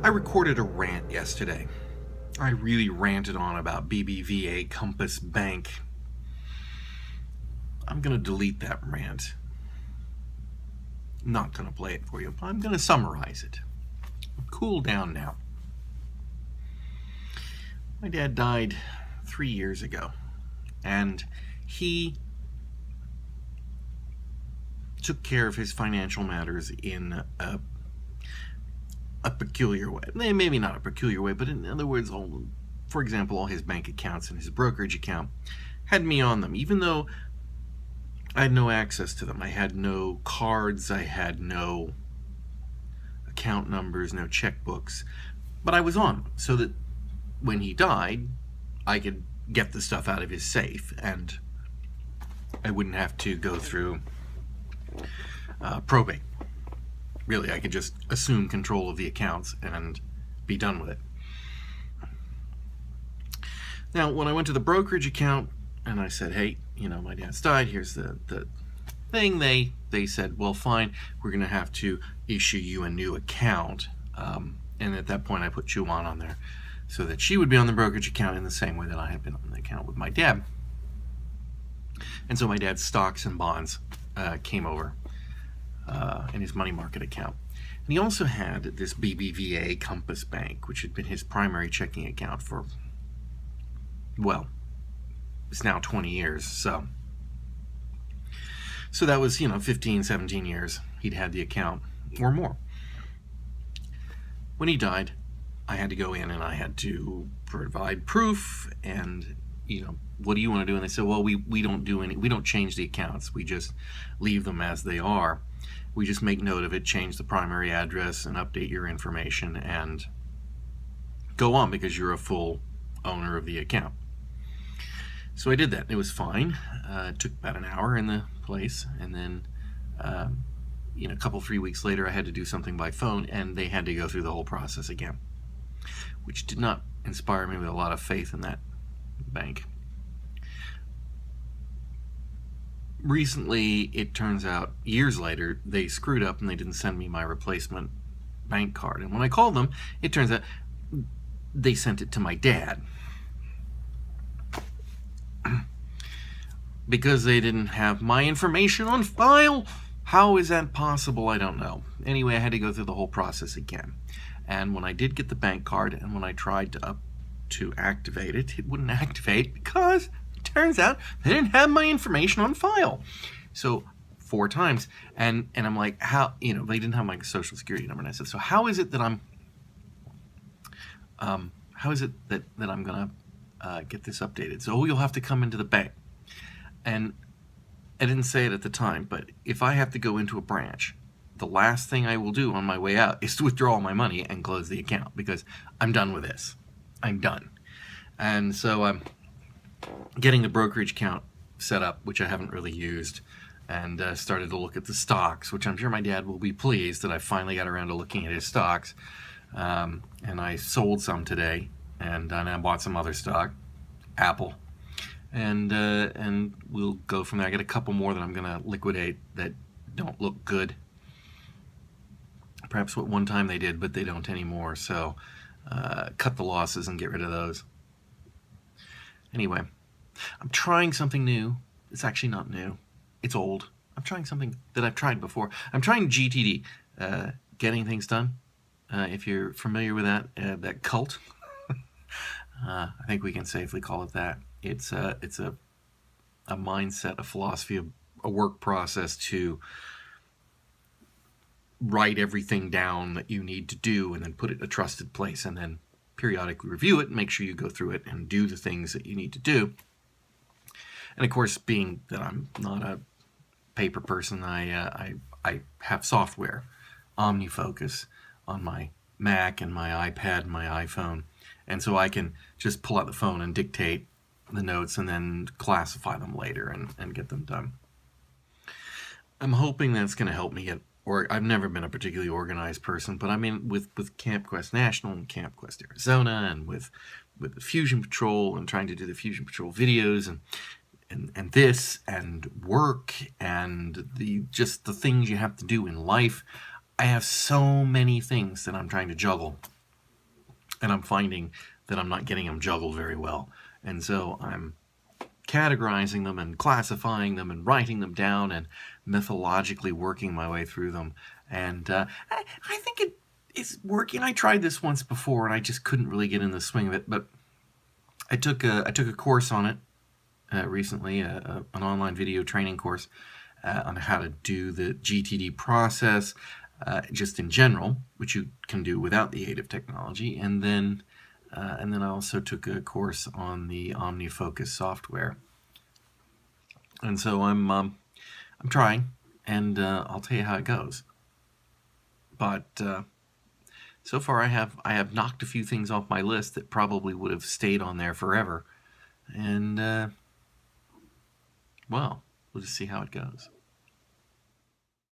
recorded a rant yesterday. I really ranted on about BBVA Compass Bank. I'm going to delete that rant. I'm not going to play it for you. I'm going to summarize it. Cool down now. My dad died 3 years ago, and he took care of his financial matters in a peculiar way. Maybe not a peculiar way, but in other words, for example, all his bank accounts and his brokerage account had me on them, even though I had no access to them. I had no cards, I had no account numbers, no checkbooks, but I was on them so that when he died, I could get the stuff out of his safe and I wouldn't have to go through probate. Really, I could just assume control of the accounts and be done with it. Now, when I went to the brokerage account and I said, hey, my dad's died, here's the thing, they said, well, fine, we're going to have to issue you a new account. And at that point, I put Juwan on there so that she would be on the brokerage account in the same way that I had been on the account with my dad. And so my dad's stocks and bonds came over in his money market account. And he also had this BBVA Compass Bank, which had been his primary checking account for, well, it's now 20 years. So that was, 15, 17 years he'd had the account or more. When he died, I had to go in and I had to provide proof and, what do you want to do? And they said, well, we don't change the accounts. We just leave them as they are. We just make note of it, change the primary address and update your information and go on because you're a full owner of the account. So I did that. It was fine. It took about an hour in the place. And then, a couple, 3 weeks later, I had to do something by phone and they had to go through the whole process again, which did not inspire me with a lot of faith in that bank. Recently, it turns out, years later, they screwed up and they didn't send me my replacement bank card. And when I called them, it turns out they sent it to my dad. Because they didn't have my information on file? How is that possible? I don't know. Anyway, I had to go through the whole process again. And when I did get the bank card and when I tried to activate it, it wouldn't activate because it turns out they didn't have my information on file. So 4 times. And I'm like, how, they didn't have my social security number. And I said, so how is it that I'm going to get this updated? So you'll have to come into the bank. And I didn't say it at the time, but if I have to go into a branch, the last thing I will do on my way out is to withdraw all my money and close the account because I'm done with this. I'm done. And so I'm getting the brokerage account set up, which I haven't really used, and started to look at the stocks, which I'm sure my dad will be pleased that I finally got around to looking at his stocks. And I sold some today, and I bought some other stock, Apple. And we'll go from there. I got a couple more that I'm going to liquidate that don't look good. Perhaps what one time they did, but they don't anymore. So cut the losses and get rid of those. Anyway, I'm trying something new. It's actually not new. It's old. I'm trying something that I've tried before. I'm trying GTD, Getting Things Done. If you're familiar with that cult, I think we can safely call it that. It's a mindset, a philosophy, a work process to write everything down that you need to do and then put it in a trusted place and then periodically review it and make sure you go through it and do the things that you need to do. And of course, being that I'm not a paper person, I have software, OmniFocus, on my Mac and my iPad and my iPhone. And so I can just pull out the phone and dictate the notes and then classify them later and get them done. I'm hoping that's going to help me get, or I've never been a particularly organized person, but I mean with Camp Quest National and Camp Quest Arizona and with the Fusion Patrol and trying to do the Fusion Patrol videos and this and work and the things you have to do in life. I have so many things that I'm trying to juggle and I'm finding that I'm not getting them juggled very well. And so I'm categorizing them and classifying them and writing them down and methodologically working my way through them. And I think it is working. I tried this once before and I just couldn't really get in the swing of it. But I took a course on it recently, an online video training course on how to do the GTD process just in general, which you can do without the aid of technology. And then I also took a course on the OmniFocus software. And so I'm trying, and I'll tell you how it goes. But so far, I have knocked a few things off my list that probably would have stayed on there forever. And well, we'll just see how it goes.